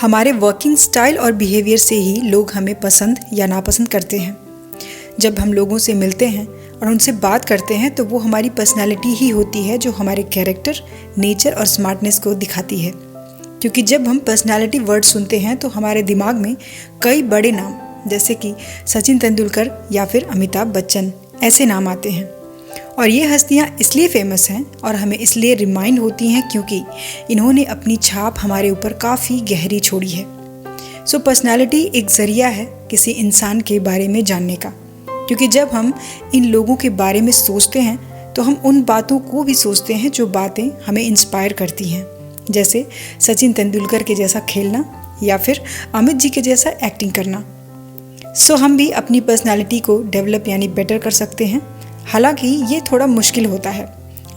हमारे working style और behaviour से ही लोग हमें पसंद या नापसंद करते हैं। जब हम लोगों से मिलते हैं और उनसे बात करते हैं तो वो हमारी पर्सनालिटी ही होती है जो हमारे कैरेक्टर, नेचर और स्मार्टनेस को दिखाती है। क्योंकि जब हम पर्सनालिटी वर्ड सुनते हैं तो हमारे दिमाग में कई बड़े नाम जैसे कि सचिन तेंदुलकर या फिर अमिताभ बच्चन ऐसे नाम आते हैं। और ये हस्तियाँ इसलिए फेमस हैं और हमें इसलिए रिमाइंड होती हैं क्योंकि इन्होंने अपनी छाप हमारे ऊपर काफ़ी गहरी छोड़ी है। सो पर्सनालिटी एक ज़रिया है किसी इंसान के बारे में जानने का, क्योंकि जब हम इन लोगों के बारे में सोचते हैं तो हम उन बातों को भी सोचते हैं जो बातें हमें इंस्पायर करती हैं, जैसे सचिन तेंदुलकर के जैसा खेलना या फिर अमित जी के जैसा एक्टिंग करना। सो हम भी अपनी पर्सनालिटी को डेवलप यानी बेटर कर सकते हैं। हालांकि ये थोड़ा मुश्किल होता है,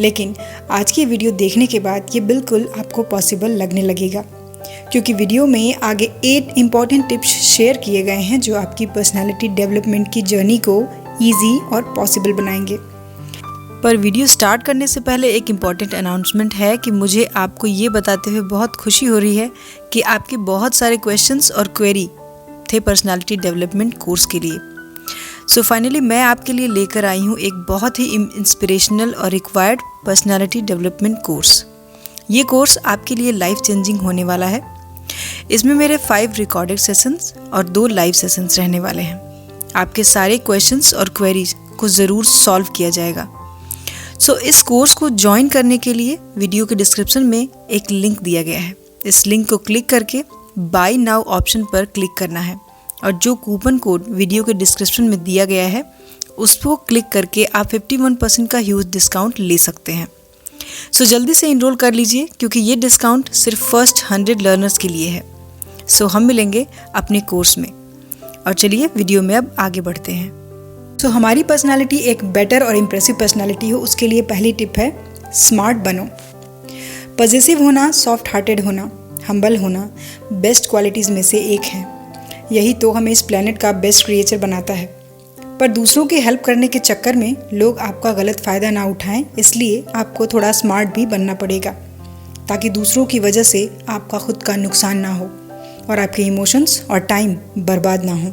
लेकिन आज की वीडियो देखने के बाद ये बिल्कुल आपको पॉसिबल लगने लगेगा, क्योंकि वीडियो में आगे 8 इम्पॉर्टेंट टिप्स शेयर किए गए हैं जो आपकी पर्सनालिटी डेवलपमेंट की जर्नी को ईजी और पॉसिबल बनाएंगे। पर वीडियो स्टार्ट करने से पहले एक इम्पॉर्टेंट अनाउंसमेंट है कि मुझे आपको ये बताते हुए बहुत खुशी हो रही है कि आपके बहुत सारे क्वेश्चंस और क्वेरी थे पर्सनालिटी डेवलपमेंट कोर्स के लिए। सो फाइनली मैं आपके लिए लेकर आई हूँ एक बहुत ही इंस्पिरेशनल और रिक्वायर्ड पर्सनालिटी डेवलपमेंट कोर्स। ये कोर्स आपके लिए लाइफ चेंजिंग होने वाला है। इसमें मेरे 5 रिकॉर्डेड सेशंस और 2 लाइव सेशंस रहने वाले हैं। आपके सारे क्वेश्चंस और क्वेरीज को ज़रूर सॉल्व किया जाएगा। सो इस कोर्स को ज्वाइन करने के लिए वीडियो के डिस्क्रिप्शन में एक लिंक दिया गया है। इस लिंक को क्लिक करके बाय नाउ ऑप्शन पर क्लिक करना है और जो कूपन कोड वीडियो के डिस्क्रिप्शन में दिया गया है उसको क्लिक करके आप 51% का ह्यूज डिस्काउंट ले सकते हैं। सो जल्दी से इनरोल कर लीजिए, क्योंकि ये डिस्काउंट सिर्फ फर्स्ट 100 लर्नर्स के लिए है। सो हम मिलेंगे अपने कोर्स में। और चलिए वीडियो में अब आगे बढ़ते हैं। सो हमारी पर्सनालिटी एक बेटर और इम्प्रेसिव पर्सनालिटी हो, उसके लिए पहली टिप है स्मार्ट बनो। पॉजिटिव होना, सॉफ्ट हार्टेड होना, हम्बल होना बेस्ट क्वालिटीज़ में से एक है। यही तो हमें इस प्लेनेट का बेस्ट क्रिएचर बनाता है। पर दूसरों की हेल्प करने के चक्कर में लोग आपका गलत फ़ायदा ना उठाएं, इसलिए आपको थोड़ा स्मार्ट भी बनना पड़ेगा, ताकि दूसरों की वजह से आपका खुद का नुकसान ना हो और आपके इमोशंस और टाइम बर्बाद ना हो।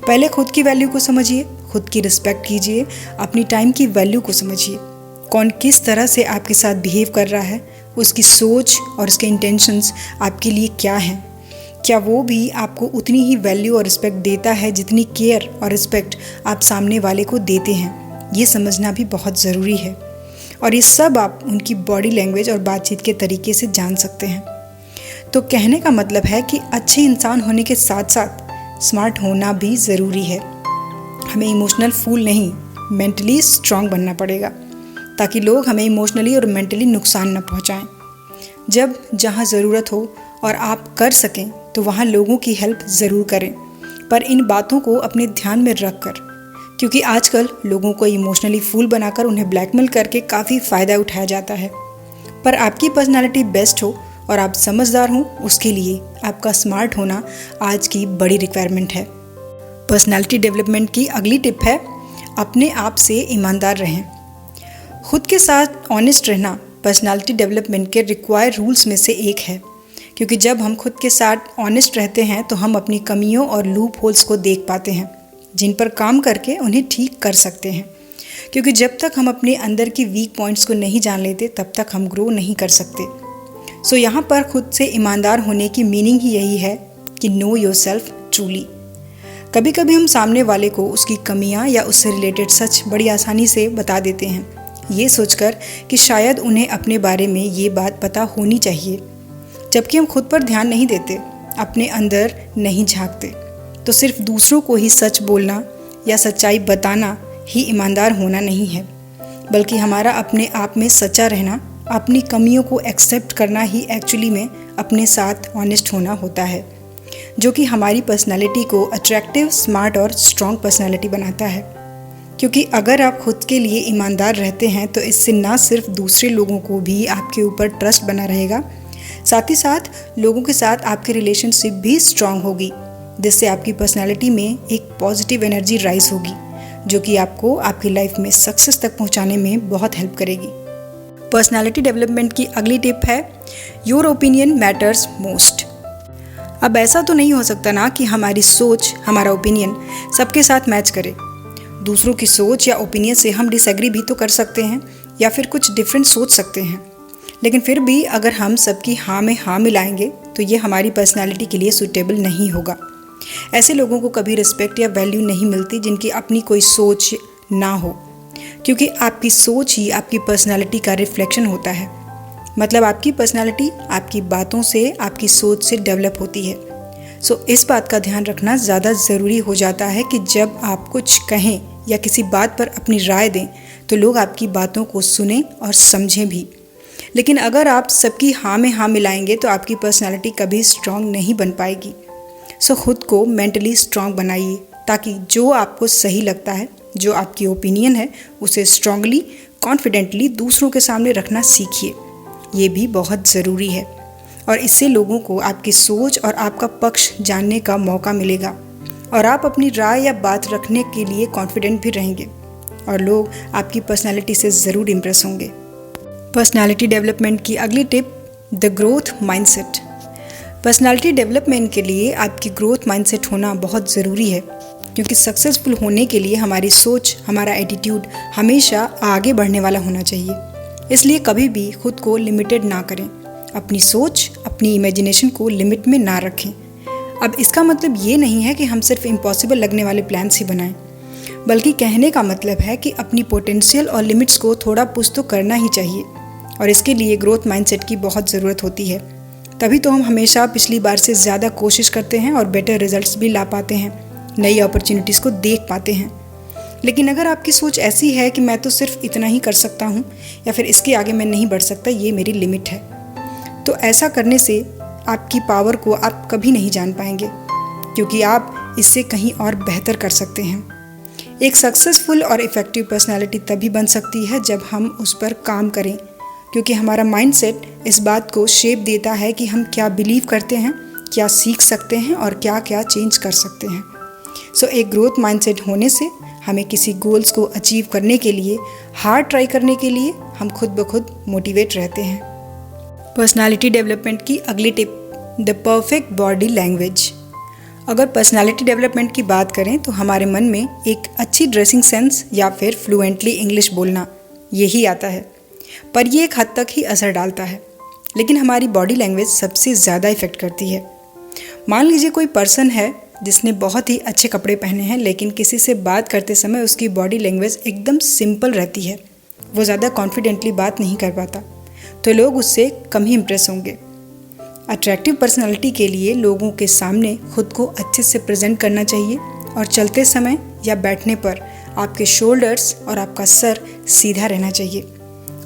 पहले खुद की वैल्यू को समझिए, खुद की रिस्पेक्ट कीजिए, अपनी टाइम की वैल्यू को समझिए। कौन किस तरह से आपके साथ बिहेव कर रहा है, उसकी सोच और उसके इंटेंशंस आपके लिए क्या हैं। क्या वो भी आपको उतनी ही वैल्यू और रिस्पेक्ट देता है जितनी केयर और रिस्पेक्ट आप सामने वाले को देते हैं। ये समझना भी बहुत ज़रूरी है, और ये सब आप उनकी बॉडी लैंग्वेज और बातचीत के तरीके से जान सकते हैं। तो कहने का मतलब है कि अच्छे इंसान होने के साथ साथ स्मार्ट होना भी ज़रूरी है। हमें इमोशनल फूल नहीं, मेंटली स्ट्रांग बनना पड़ेगा, ताकि लोग हमें इमोशनली और मेंटली नुकसान न पहुँचाएँ। जब जहाँ ज़रूरत हो और आप कर सकें तो वहाँ लोगों की हेल्प ज़रूर करें, पर इन बातों को अपने ध्यान में रख कर, क्योंकि आजकल लोगों को इमोशनली फूल बनाकर उन्हें ब्लैकमेल करके काफ़ी फ़ायदा उठाया जाता है। पर आपकी पर्सनालिटी बेस्ट हो और आप समझदार हों, उसके लिए आपका स्मार्ट होना आज की बड़ी रिक्वायरमेंट है। पर्सनालिटी डेवलपमेंट की अगली टिप है अपने आप से ईमानदार रहें। खुद के साथ ऑनेस्ट रहना पर्सनालिटी डेवलपमेंट के रिक्वायर्ड रूल्स में से एक है, क्योंकि जब हम खुद के साथ ऑनेस्ट रहते हैं तो हम अपनी कमियों और लूप होल्स को देख पाते हैं, जिन पर काम करके उन्हें ठीक कर सकते हैं। क्योंकि जब तक हम अपने अंदर की वीक पॉइंट्स को नहीं जान लेते तब तक हम ग्रो नहीं कर सकते। सो यहाँ पर खुद से ईमानदार होने की मीनिंग ही यही है कि नो योरसेल्फ ट्रूली। कभी कभी हम सामने वाले को उसकी कमियाँ या उससे रिलेटेड सच बड़ी आसानी से बता देते हैं, ये सोचकर कि शायद उन्हें अपने बारे में ये बात पता होनी चाहिए, जबकि हम खुद पर ध्यान नहीं देते, अपने अंदर नहीं झांकते। तो सिर्फ दूसरों को ही सच बोलना या सच्चाई बताना ही ईमानदार होना नहीं है, बल्कि हमारा अपने आप में सच्चा रहना, अपनी कमियों को एक्सेप्ट करना ही एक्चुअली में अपने साथ ऑनेस्ट होना होता है, जो कि हमारी पर्सनालिटी को अट्रैक्टिव, स्मार्ट और स्ट्रॉन्ग पर्सनालिटी बनाता है। क्योंकि अगर आप खुद के लिए ईमानदार रहते हैं तो इससे ना सिर्फ दूसरे लोगों को भी आपके ऊपर ट्रस्ट बना रहेगा, साथ ही साथ लोगों के साथ आपकी रिलेशनशिप भी स्ट्रांग होगी, जिससे आपकी पर्सनालिटी में एक पॉजिटिव एनर्जी राइज होगी, जो कि आपको आपकी लाइफ में सक्सेस तक पहुंचाने में बहुत हेल्प करेगी। पर्सनालिटी डेवलपमेंट की अगली टिप है योर ओपिनियन मैटर्स मोस्ट। अब ऐसा तो नहीं हो सकता ना कि हमारी सोच, हमारा ओपिनियन सबके साथ मैच करे। दूसरों की सोच या ओपिनियन से हम डिसएग्री भी तो कर सकते हैं या फिर कुछ डिफरेंट सोच सकते हैं, लेकिन फिर भी अगर हम सबकी हाँ में हाँ मिलाएंगे तो ये हमारी पर्सनालिटी के लिए सूटेबल नहीं होगा। ऐसे लोगों को कभी रिस्पेक्ट या वैल्यू नहीं मिलती जिनकी अपनी कोई सोच ना हो, क्योंकि आपकी सोच ही आपकी पर्सनालिटी का रिफ्लेक्शन होता है। मतलब आपकी पर्सनालिटी आपकी बातों से, आपकी सोच से डेवलप होती है। सो इस बात का ध्यान रखना ज़्यादा ज़रूरी हो जाता है कि जब आप कुछ कहें या किसी बात पर अपनी राय दें तो लोग आपकी बातों को सुनें और समझें भी। लेकिन अगर आप सबकी हाँ में हाँ मिलाएंगे तो आपकी पर्सनालिटी कभी स्ट्रांग नहीं बन पाएगी। सो खुद को मेंटली स्ट्रांग बनाइए ताकि जो आपको सही लगता है, जो आपकी ओपिनियन है, उसे स्ट्रांगली, कॉन्फिडेंटली दूसरों के सामने रखना सीखिए। ये भी बहुत ज़रूरी है और इससे लोगों को आपकी सोच और आपका पक्ष जानने का मौका मिलेगा और आप अपनी राय या बात रखने के लिए कॉन्फिडेंट भी रहेंगे और लोग आपकी पर्सनालिटी से ज़रूर इम्प्रेस होंगे। पर्सनालिटी डेवलपमेंट की अगली tip, the growth mindset. Personality development के लिए आपकी ग्रोथ माइंडसेट होना बहुत ज़रूरी है, क्योंकि सक्सेसफुल होने के लिए हमारी सोच, हमारा एटीट्यूड हमेशा आगे बढ़ने वाला होना चाहिए। इसलिए कभी भी खुद को लिमिटेड ना करें, अपनी सोच, अपनी इमेजिनेशन को लिमिट में ना रखें। अब इसका मतलब ये नहीं है कि हम सिर्फ इम्पॉसिबल लगने वाले प्लान्स ही बनाएं, बल्कि कहने का मतलब है कि अपनी पोटेंशियल और लिमिट्स को थोड़ा पुश तो करना ही चाहिए और इसके लिए ग्रोथ माइंडसेट की बहुत ज़रूरत होती है। तभी तो हम हमेशा पिछली बार से ज़्यादा कोशिश करते हैं और बेटर रिजल्ट्स भी ला पाते हैं, नई अपॉर्चुनिटीज़ को देख पाते हैं। लेकिन अगर आपकी सोच ऐसी है कि मैं तो सिर्फ इतना ही कर सकता हूँ या फिर इसके आगे मैं नहीं बढ़ सकता, ये मेरी लिमिट है, तो ऐसा करने से आपकी पावर को आप कभी नहीं जान पाएंगे, क्योंकि आप इससे कहीं और बेहतर कर सकते हैं। एक सक्सेसफुल और इफ़ेक्टिव पर्सनालिटी तभी बन सकती है जब हम उस पर काम करें, क्योंकि हमारा माइंडसेट इस बात को शेप देता है कि हम क्या बिलीव करते हैं, क्या सीख सकते हैं और क्या क्या चेंज कर सकते हैं। सो एक ग्रोथ माइंडसेट होने से हमें किसी गोल्स को अचीव करने के लिए, हार्ड ट्राई करने के लिए हम खुद ब खुद मोटिवेट रहते हैं। पर्सनालिटी डेवलपमेंट की अगली tip, the perfect body language. अगर पर्सनालिटी डेवलपमेंट की बात करें तो हमारे मन में एक अच्छी ड्रेसिंग सेंस या फिर फ्लुएंटली इंग्लिश बोलना, यही आता है, पर ये एक हद तक ही असर डालता है। लेकिन हमारी बॉडी लैंग्वेज सबसे ज़्यादा इफ़ेक्ट करती है। मान लीजिए कोई पर्सन है जिसने बहुत ही अच्छे कपड़े पहने हैं, लेकिन किसी से बात करते समय उसकी बॉडी लैंग्वेज एकदम सिंपल रहती है, वो ज़्यादा कॉन्फिडेंटली बात नहीं कर पाता, तो लोग उससे कम ही इम्प्रेस होंगे। अट्रैक्टिव पर्सनालिटी के लिए लोगों के सामने खुद को अच्छे से प्रेजेंट करना चाहिए और चलते समय या बैठने पर आपके शोल्डर्स और आपका सर सीधा रहना चाहिए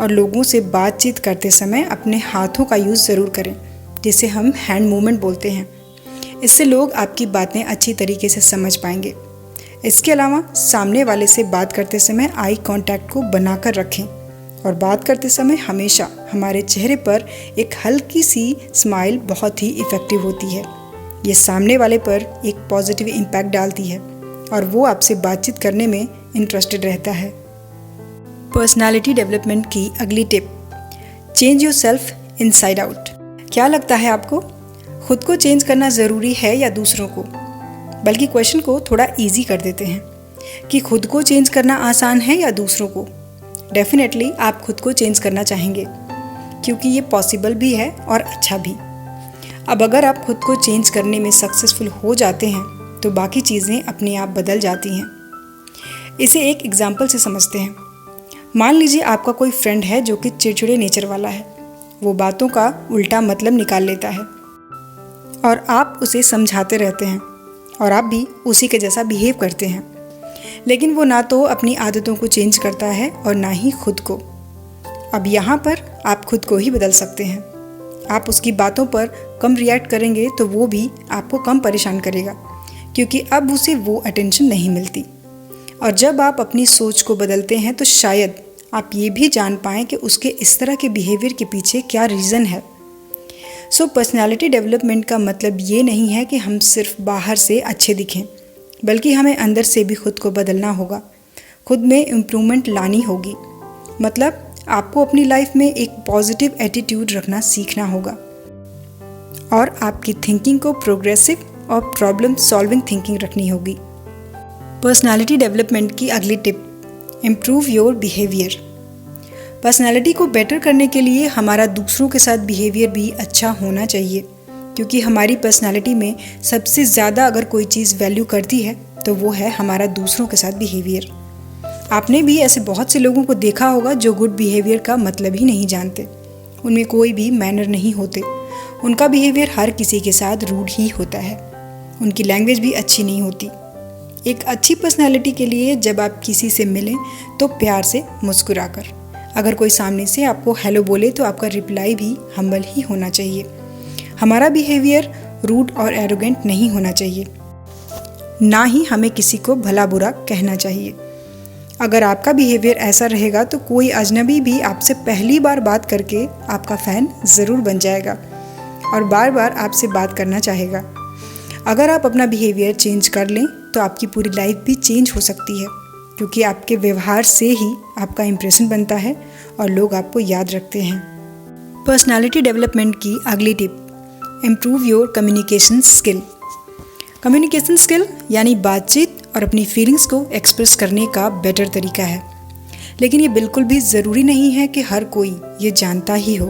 और लोगों से बातचीत करते समय अपने हाथों का यूज़ ज़रूर करें, जिसे हम हैंड मूवमेंट बोलते हैं। इससे लोग आपकी बातें अच्छी तरीके से समझ पाएंगे। इसके अलावा सामने वाले से बात करते समय आई कांटेक्ट को बनाकर रखें और बात करते समय हमेशा हमारे चेहरे पर एक हल्की सी स्माइल बहुत ही इफ़ेक्टिव होती है। ये सामने वाले पर एक पॉजिटिव इम्पैक्ट डालती है और वो आपसे बातचीत करने में इंटरेस्टेड रहता है। पर्सनालिटी डेवलपमेंट की अगली tip, change yourself inside out. क्या लगता है आपको, खुद को चेंज करना ज़रूरी है या दूसरों को? बल्कि क्वेश्चन को थोड़ा इजी कर देते हैं कि खुद को चेंज करना आसान है या दूसरों को। डेफिनेटली आप खुद को चेंज करना चाहेंगे, क्योंकि ये पॉसिबल भी है और अच्छा भी। अब अगर आप खुद को चेंज करने में सक्सेसफुल हो जाते हैं तो बाकी चीज़ें अपने आप बदल जाती हैं। इसे एक एग्जाम्पल से समझते हैं। मान लीजिए आपका कोई फ्रेंड है जो कि चिड़चिड़े नेचर वाला है। वो बातों का उल्टा मतलब निकाल लेता है और आप उसे समझाते रहते हैं और आप भी उसी के जैसा बिहेव करते हैं, लेकिन वो ना तो अपनी आदतों को चेंज करता है और ना ही खुद को। अब यहाँ पर आप खुद को ही बदल सकते हैं। आप उसकी बातों पर कम रिएक्ट करेंगे तो वो भी आपको कम परेशान करेगा, क्योंकि अब उसे वो अटेंशन नहीं मिलती। और जब आप अपनी सोच को बदलते हैं तो शायद आप ये भी जान पाएँ कि उसके इस तरह के बिहेवियर के पीछे क्या रीज़न है। सो पर्सनालिटी डेवलपमेंट का मतलब ये नहीं है कि हम सिर्फ बाहर से अच्छे दिखें, बल्कि हमें अंदर से भी खुद को बदलना होगा, खुद में इम्प्रूवमेंट लानी होगी। मतलब आपको अपनी लाइफ में एक पॉजिटिव एटीट्यूड रखना सीखना होगा और आपकी थिंकिंग को प्रोग्रेसिव और प्रॉब्लम सॉल्विंग थिंकिंग रखनी होगी। पर्सनालिटी डेवलपमेंट की अगली tip, improve your behaviour. Personality को बेटर करने के लिए हमारा दूसरों के साथ बिहेवियर भी अच्छा होना चाहिए, क्योंकि हमारी पर्सनालिटी में सबसे ज़्यादा अगर कोई चीज़ वैल्यू करती है तो वो है हमारा दूसरों के साथ बिहेवियर। आपने भी ऐसे बहुत से लोगों को देखा होगा जो गुड बिहेवियर का मतलब ही नहीं जानते, उनमें कोई भी मैनर नहीं होते, उनका बिहेवियर हर किसी के साथ रूड ही होता है, उनकी लैंग्वेज भी अच्छी नहीं होती। एक अच्छी पर्सनालिटी के लिए जब आप किसी से मिलें तो प्यार से मुस्कुरा कर, अगर कोई सामने से आपको हेलो बोले तो आपका रिप्लाई भी हम्बल ही होना चाहिए। हमारा बिहेवियर रूड और एरोगेंट नहीं होना चाहिए, ना ही हमें किसी को भला बुरा कहना चाहिए। अगर आपका बिहेवियर ऐसा रहेगा तो कोई अजनबी भी आपसे पहली बार बात करके आपका फ़ैन ज़रूर बन जाएगा और बार बार आपसे बात करना चाहेगा। अगर आप अपना बिहेवियर चेंज कर लें तो आपकी पूरी लाइफ भी चेंज हो सकती है, क्योंकि आपके व्यवहार से ही आपका इम्प्रेशन बनता है और लोग आपको याद रखते हैं। पर्सनालिटी डेवलपमेंट की अगली tip, improve your communication skill. Communication skill यानी बातचीत और अपनी फीलिंग्स को एक्सप्रेस करने का बेटर तरीका है, लेकिन ये बिल्कुल भी ज़रूरी नहीं है कि हर कोई ये जानता ही हो,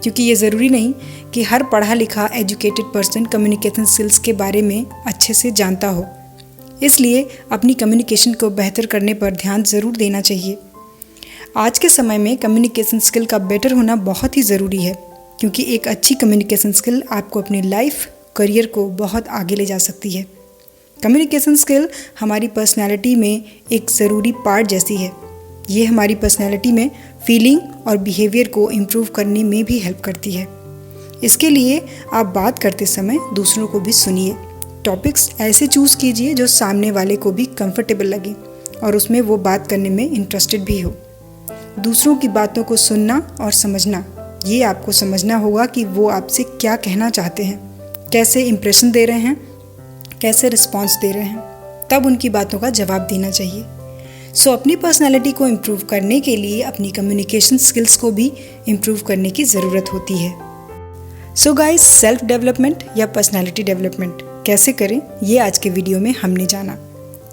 क्योंकि ये ज़रूरी नहीं कि हर पढ़ा लिखा एजुकेटेड पर्सन कम्युनिकेशन स्किल्स के बारे में अच्छे से जानता हो। इसलिए अपनी कम्युनिकेशन को बेहतर करने पर ध्यान ज़रूर देना चाहिए। आज के समय में कम्युनिकेशन स्किल का बेटर होना बहुत ही ज़रूरी है, क्योंकि एक अच्छी कम्युनिकेशन स्किल आपको अपनी लाइफ करियर को बहुत आगे ले जा सकती है। कम्युनिकेशन स्किल हमारी पर्सनालिटी में एक ज़रूरी पार्ट जैसी है। ये हमारी पर्सनालिटी में फीलिंग और बिहेवियर को इम्प्रूव करने में भी हेल्प करती है। इसके लिए आप बात करते समय दूसरों को भी सुनिए। टॉपिक्स ऐसे चूज़ कीजिए जो सामने वाले को भी कंफर्टेबल लगे और उसमें वो बात करने में इंटरेस्टेड भी हो। दूसरों की बातों को सुनना और समझना, ये आपको समझना होगा कि वो आपसे क्या कहना चाहते हैं, कैसे इम्प्रेशन दे रहे हैं, कैसे रिस्पॉन्स दे रहे हैं, तब उनकी बातों का जवाब देना चाहिए। सो अपनी पर्सनालिटी को इम्प्रूव करने के लिए अपनी कम्युनिकेशन स्किल्स को भी इम्प्रूव करने की ज़रूरत होती है। सो गाइस, सेल्फ डेवलपमेंट या पर्सनालिटी डेवलपमेंट कैसे करें, ये आज के वीडियो में हमने जाना।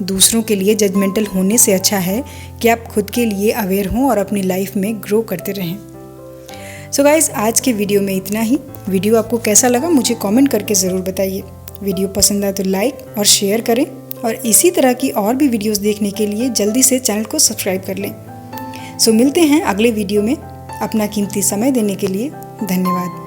दूसरों के लिए जजमेंटल होने से अच्छा है कि आप खुद के लिए अवेयर हों और अपनी लाइफ में ग्रो करते रहें। सो गाइस, आज के वीडियो में इतना ही। वीडियो आपको कैसा लगा मुझे कमेंट करके ज़रूर बताइए। वीडियो पसंद आए तो लाइक और शेयर करें, और इसी तरह की और भी वीडियोस देखने के लिए जल्दी से चैनल को सब्सक्राइब कर लें। सो मिलते हैं अगले वीडियो में। अपना कीमती समय देने के लिए धन्यवाद।